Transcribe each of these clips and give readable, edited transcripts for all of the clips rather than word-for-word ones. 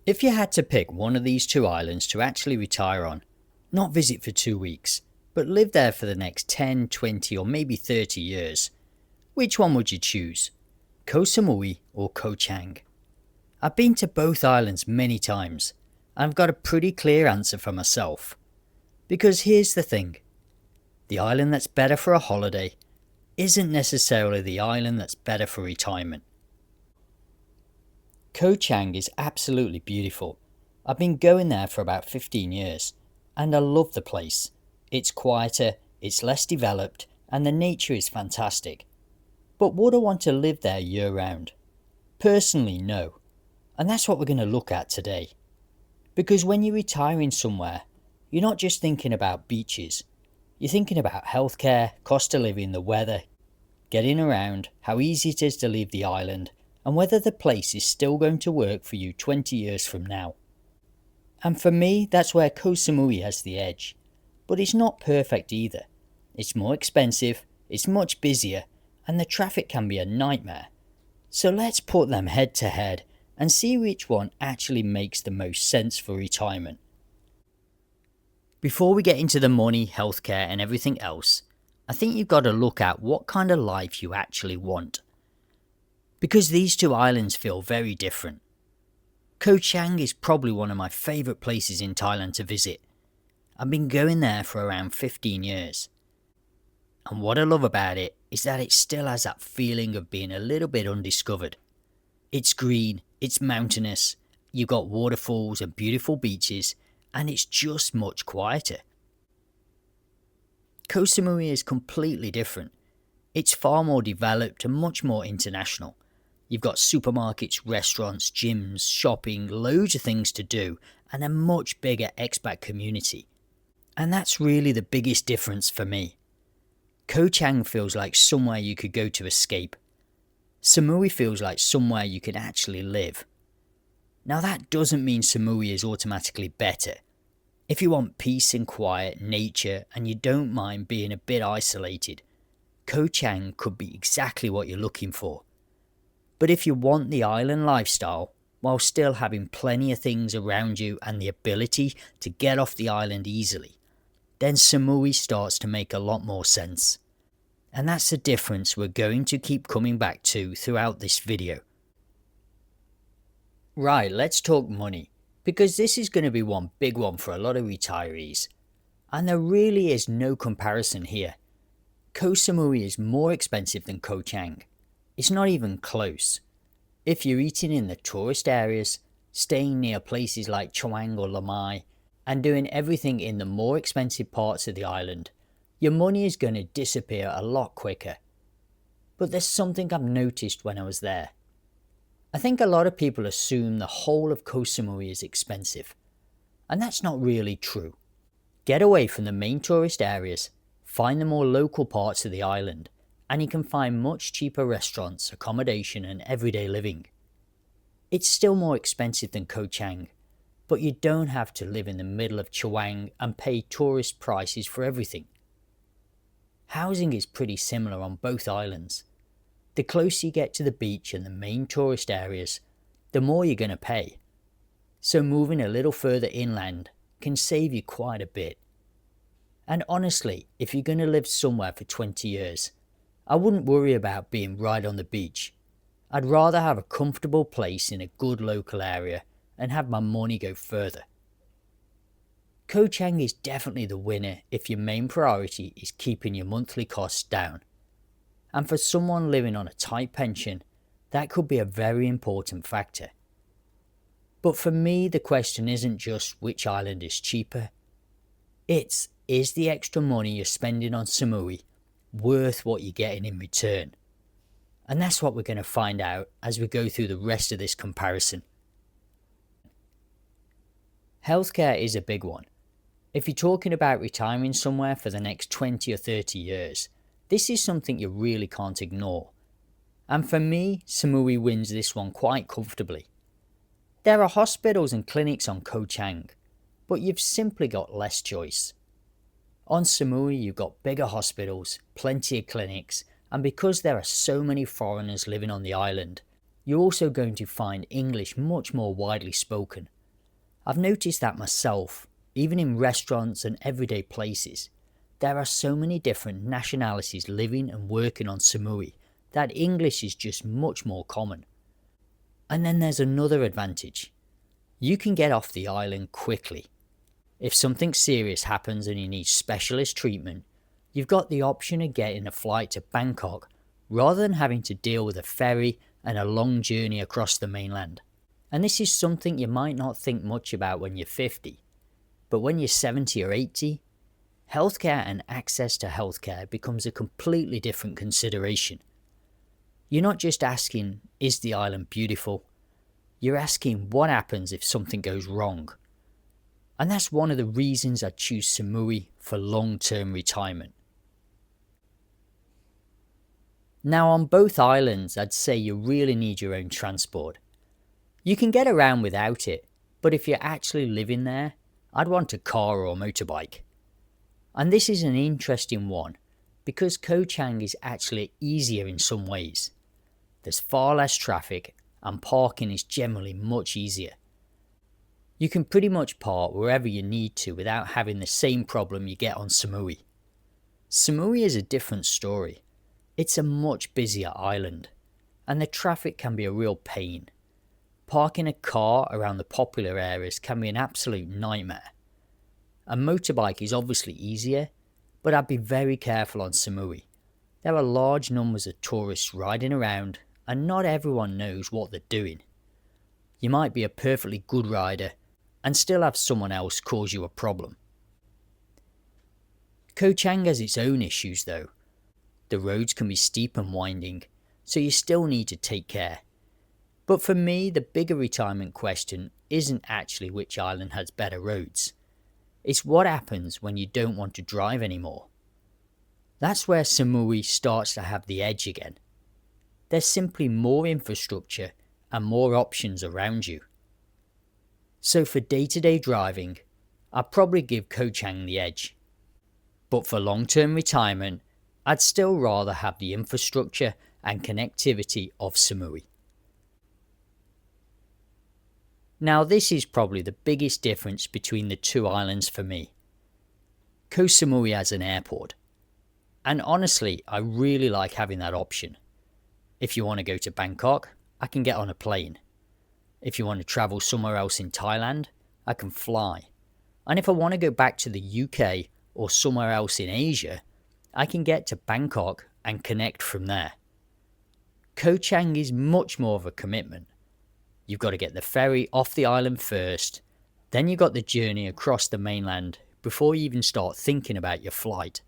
If you had to pick one of these two islands to actually retire on, not visit for 2 weeks, but live there for the next 10, 20 or maybe 30 years, which one would you choose? Koh Samui or Koh Chang? I've been to both islands many times, and I've got a pretty clear answer for myself. Because here's the thing, the island that's better for a holiday isn't necessarily the island that's better for retirement. Koh Chang is absolutely beautiful. I've been going there for about 15 years, and I love the place. It's quieter, it's less developed, and the nature is fantastic. But would I want to live there year round? Personally, no. And that's what we're going to look at today. Because when you're retiring somewhere, you're not just thinking about beaches. You're thinking about healthcare, cost of living, the weather, getting around, how easy it is to leave the island, and whether the place is still going to work for you 20 years from now. And for me, that's where Koh Samui has the edge. But it's not perfect either. It's more expensive, it's much busier, and the traffic can be a nightmare. So let's put them head to head and see which one actually makes the most sense for retirement. Before we get into the money, healthcare and everything else, I think you've got to look at what kind of life you actually want. Because these two islands feel very different. Koh Chang is probably one of my favourite places in Thailand to visit. I've been going there for around 15 years. And what I love about it is that it still has that feeling of being a little bit undiscovered. It's green, it's mountainous, you've got waterfalls and beautiful beaches, and it's just much quieter. Koh Samui is completely different. It's far more developed and much more international. You've got supermarkets, restaurants, gyms, shopping, loads of things to do, and a much bigger expat community. And that's really the biggest difference for me. Koh Chang feels like somewhere you could go to escape. Samui feels like somewhere you can actually live. Now that doesn't mean Samui is automatically better. If you want peace and quiet, nature, and you don't mind being a bit isolated, Koh Chang could be exactly what you're looking for. But if you want the island lifestyle, while still having plenty of things around you and the ability to get off the island easily, then Samui starts to make a lot more sense. And that's the difference we're going to keep coming back to throughout this video. Right, let's talk money, because this is going to be one big one for a lot of retirees. And there really is no comparison here. Koh Samui is more expensive than Koh Chang. It's not even close. If you're eating in the tourist areas, staying near places like Chang or Lamai, and doing everything in the more expensive parts of the island, your money is going to disappear a lot quicker. But there's something I've noticed when I was there. I think a lot of people assume the whole of Koh Samui is expensive, and that's not really true. Get away from the main tourist areas, find the more local parts of the island, and you can find much cheaper restaurants, accommodation and everyday living. It's still more expensive than Koh Chang, but you don't have to live in the middle of Chang and pay tourist prices for everything. Housing is pretty similar on both islands. The closer you get to the beach and the main tourist areas, the more you're going to pay. So moving a little further inland can save you quite a bit. And honestly, if you're going to live somewhere for 20 years, I wouldn't worry about being right on the beach. I'd rather have a comfortable place in a good local area and have my money go further. Koh Chang is definitely the winner if your main priority is keeping your monthly costs down. And for someone living on a tight pension, that could be a very important factor. But for me, the question isn't just which island is cheaper. It's, is the extra money you're spending on Samui worth what you're getting in return? And that's what we're going to find out as we go through the rest of this comparison. Healthcare is a big one. If you're talking about retiring somewhere for the next 20 or 30 years, this is something you really can't ignore. And for me, Samui wins this one quite comfortably. There are hospitals and clinics on Koh Chang, but you've simply got less choice. On Samui you've got bigger hospitals, plenty of clinics, and because there are so many foreigners living on the island, you're also going to find English much more widely spoken, I've noticed that myself, even in restaurants and everyday places. There are so many different nationalities living and working on Samui that English is just much more common. And then there's another advantage. You can get off the island quickly. If something serious happens and you need specialist treatment, you've got the option of getting a flight to Bangkok rather than having to deal with a ferry and a long journey across the mainland. And this is something you might not think much about when you're 50, but when you're 70 or 80, healthcare and access to healthcare becomes a completely different consideration. You're not just asking, is the island beautiful? You're asking what happens if something goes wrong. And that's one of the reasons I choose Samui for long-term retirement. Now on both islands, I'd say you really need your own transport. You can get around without it, but if you're actually living there, I'd want a car or motorbike. And this is an interesting one, because Koh Chang is actually easier in some ways. There's far less traffic and parking is generally much easier. You can pretty much park wherever you need to without having the same problem you get on Samui. Samui is a different story. It's a much busier island, and the traffic can be a real pain. Parking a car around the popular areas can be an absolute nightmare. A motorbike is obviously easier, but I'd be very careful on Samui. There are large numbers of tourists riding around, and not everyone knows what they're doing. You might be a perfectly good rider and still have someone else cause you a problem. Koh Chang has its own issues though. The roads can be steep and winding, so you still need to take care. But for me, the bigger retirement question isn't actually which island has better roads. It's what happens when you don't want to drive anymore. That's where Samui starts to have the edge again. There's simply more infrastructure and more options around you. So for day-to-day driving, I'd probably give Koh Chang the edge. But for long-term retirement, I'd still rather have the infrastructure and connectivity of Samui. Now this is probably the biggest difference between the two islands for me. Koh Samui has an airport. And honestly, I really like having that option. If you want to go to Bangkok, I can get on a plane. If you want to travel somewhere else in Thailand, I can fly. And if I want to go back to the UK or somewhere else in Asia, I can get to Bangkok and connect from there. Koh Chang is much more of a commitment. You've got to get the ferry off the island first, then you've got the journey across the mainland before you even start thinking about your flight.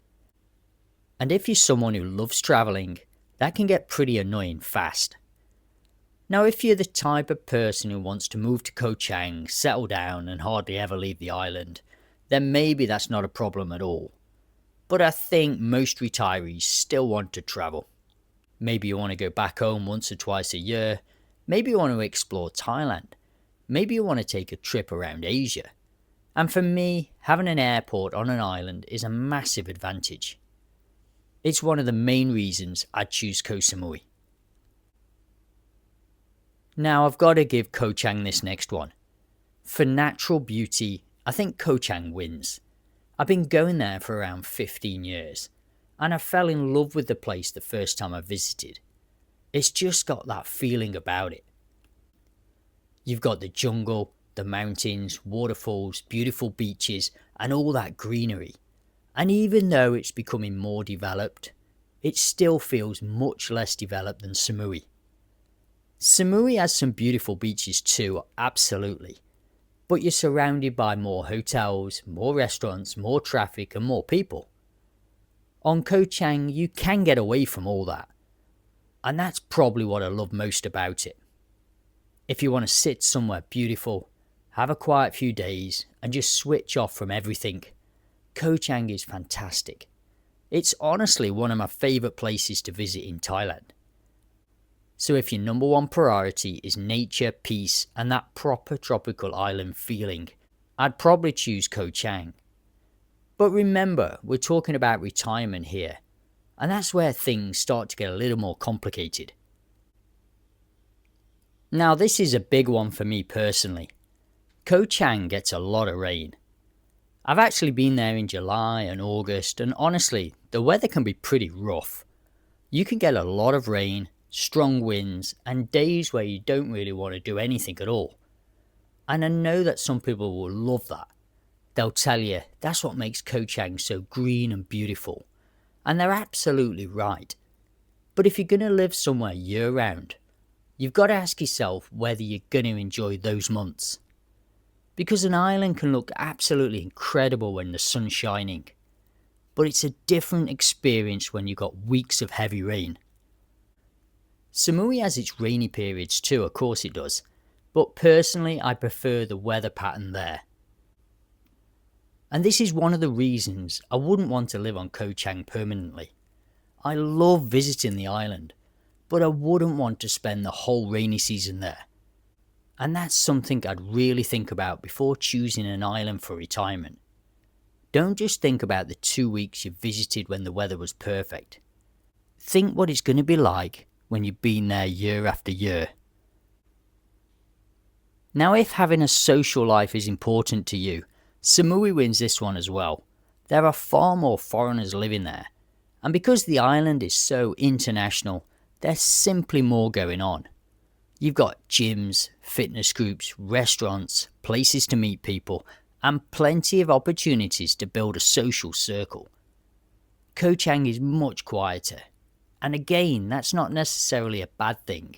And if you're someone who loves travelling, that can get pretty annoying fast. Now if you're the type of person who wants to move to Koh Chang, settle down and hardly ever leave the island, then maybe that's not a problem at all. But I think most retirees still want to travel. Maybe you want to go back home once or twice a year, maybe you want to explore Thailand, maybe you want to take a trip around Asia. And for me, having an airport on an island is a massive advantage. It's one of the main reasons I'd choose Koh Samui. Now I've got to give Koh Chang this next one. For natural beauty, I think Koh Chang wins. I've been going there for around 15 years, and I fell in love with the place the first time I visited. It's just got that feeling about it. You've got the jungle, the mountains, waterfalls, beautiful beaches, and all that greenery. And even though it's becoming more developed, it still feels much less developed than Samui. Samui has some beautiful beaches too, absolutely. But you're surrounded by more hotels, more restaurants, more traffic and more people. On Koh Chang, you can get away from all that. And that's probably what I love most about it. If you want to sit somewhere beautiful, have a quiet few days and just switch off from everything, Koh Chang is fantastic. It's honestly one of my favourite places to visit in Thailand. So if your number one priority is nature, peace and that proper tropical island feeling, I'd probably choose Koh Chang. But remember, we're talking about retirement here, and that's where things start to get a little more complicated. Now this is a big one for me personally. Koh Chang gets a lot of rain. I've actually been there in July and August, and honestly, the weather can be pretty rough. You can get a lot of rain, strong winds, and days where you don't really want to do anything at all. And I know that some people will love that. They'll tell you that's what makes Koh Chang so green and beautiful. And they're absolutely right. But if you're going to live somewhere year round, you've got to ask yourself whether you're going to enjoy those months. Because an island can look absolutely incredible when the sun's shining, but it's a different experience when you've got weeks of heavy rain. Samui has its rainy periods too, of course it does, but personally I prefer the weather pattern there. And this is one of the reasons I wouldn't want to live on Koh Chang permanently. I love visiting the island, but I wouldn't want to spend the whole rainy season there. And that's something I'd really think about before choosing an island for retirement. Don't just think about the 2 weeks you visited when the weather was perfect. Think what it's going to be like when you've been there year after year. Now, if having a social life is important to you, Samui wins this one as well. There are far more foreigners living there, and because the island is so international, there's simply more going on. You've got gyms, fitness groups, restaurants, places to meet people, and plenty of opportunities to build a social circle. Koh Chang is much quieter, and again, that's not necessarily a bad thing.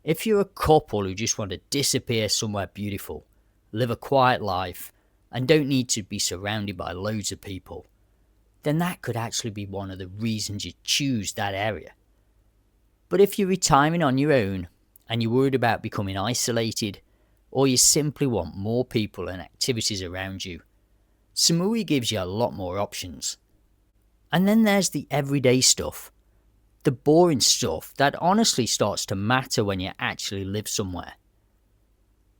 If you're a couple who just want to disappear somewhere beautiful, live a quiet life, and don't need to be surrounded by loads of people, then that could actually be one of the reasons you choose that area. But if you're retiring on your own, and you're worried about becoming isolated, or you simply want more people and activities around you, Samui gives you a lot more options. And then there's the everyday stuff, the boring stuff that honestly starts to matter when you actually live somewhere.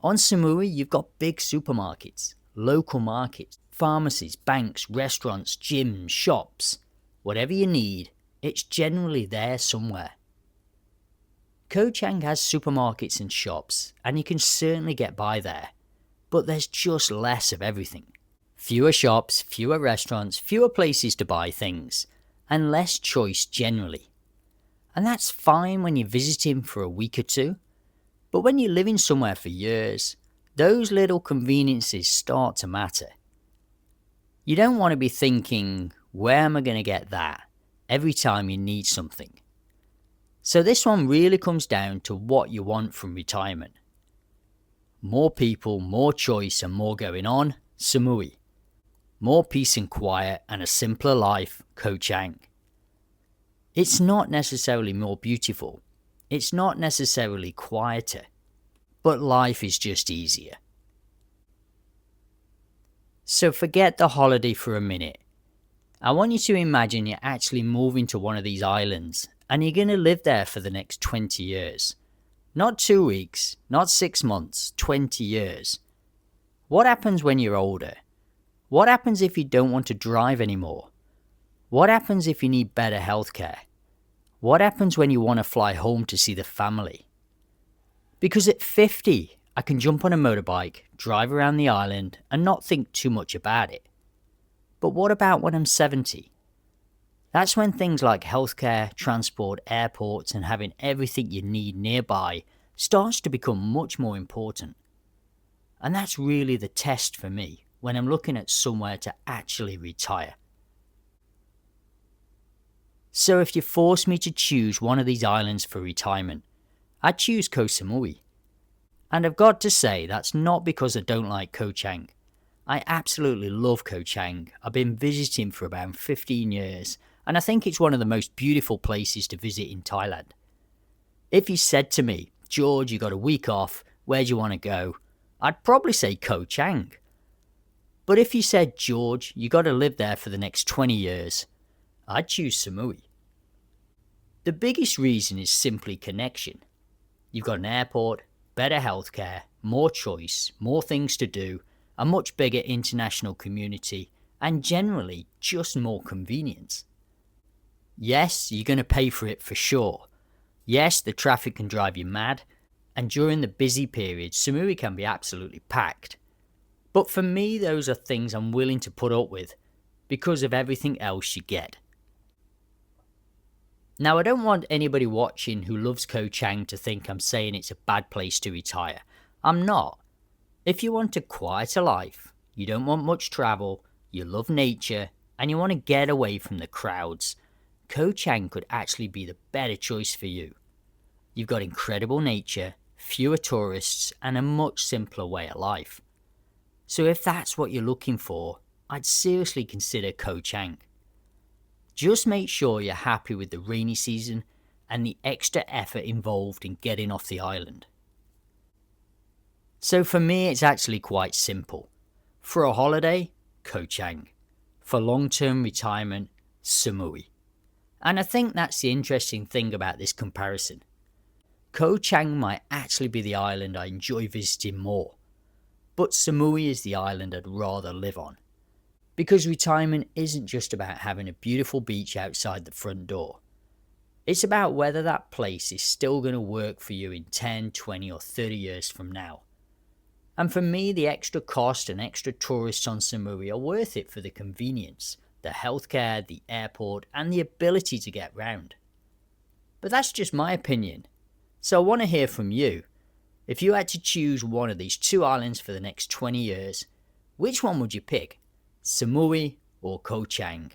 On Samui, you've got big supermarkets, local markets, pharmacies, banks, restaurants, gyms, shops. Whatever you need, it's generally there somewhere. Koh Chang has supermarkets and shops, and you can certainly get by there, but there's just less of everything. Fewer shops, fewer restaurants, fewer places to buy things, and less choice generally. And that's fine when you're visiting for a week or two, but when you're living somewhere for years, those little conveniences start to matter. You don't want to be thinking, where am I going to get that, every time you need something. So this one really comes down to what you want from retirement. More people, more choice and more going on, Samui. More peace and quiet and a simpler life, Koh Chang. It's not necessarily more beautiful. It's not necessarily quieter. But life is just easier. So forget the holiday for a minute. I want you to imagine you're actually moving to one of these islands and you're going to live there for the next 20 years. Not 2 weeks, not 6 months, 20 years. What happens when you're older? What happens if you don't want to drive anymore? What happens if you need better healthcare? What happens when you want to fly home to see the family? Because at 50, I can jump on a motorbike, drive around the island and not think too much about it. But what about when I'm 70? That's when things like healthcare, transport, airports and having everything you need nearby starts to become much more important. And that's really the test for me when I'm looking at somewhere to actually retire. So if you force me to choose one of these islands for retirement, I'd choose Koh Samui. And I've got to say that's not because I don't like Koh Chang. I absolutely love Koh Chang. I've been visiting for about 15 years and I think it's one of the most beautiful places to visit in Thailand. If you said to me, George, you got a week off, where do you want to go? I'd probably say Koh Chang. But if you said, George, you got to live there for the next 20 years, I'd choose Samui. The biggest reason is simply connection. You've got an airport, better healthcare, more choice, more things to do, a much bigger international community, and generally just more convenience. Yes, you're going to pay for it for sure. Yes, the traffic can drive you mad, and during the busy periods, Samui can be absolutely packed. But for me, those are things I'm willing to put up with because of everything else you get. Now, I don't want anybody watching who loves Koh Chang to think I'm saying it's a bad place to retire. I'm not. If you want a quieter life, you don't want much travel, you love nature, and you want to get away from the crowds, Koh Chang could actually be the better choice for you. You've got incredible nature, fewer tourists, and a much simpler way of life. So if that's what you're looking for, I'd seriously consider Koh Chang. Just make sure you're happy with the rainy season and the extra effort involved in getting off the island. So for me, it's actually quite simple. For a holiday, Koh Chang. For long-term retirement, Samui. And I think that's the interesting thing about this comparison. Koh Chang might actually be the island I enjoy visiting more, but Samui is the island I'd rather live on. Because retirement isn't just about having a beautiful beach outside the front door. It's about whether that place is still going to work for you in 10, 20 or 30 years from now. And for me, the extra cost and extra tourists on Samui are worth it for the convenience, the healthcare, the airport, and the ability to get round. But that's just my opinion. So I want to hear from you. If you had to choose one of these two islands for the next 20 years, which one would you pick? Samui or Koh Chang?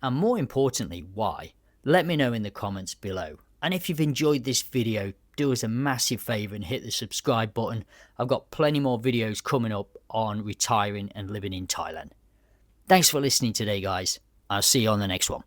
And more importantly, why? Let me know in the comments below. And if you've enjoyed this video, do us a massive favour and hit the subscribe button. I've got plenty more videos coming up on retiring and living in Thailand. Thanks for listening today, guys. I'll see you on the next one.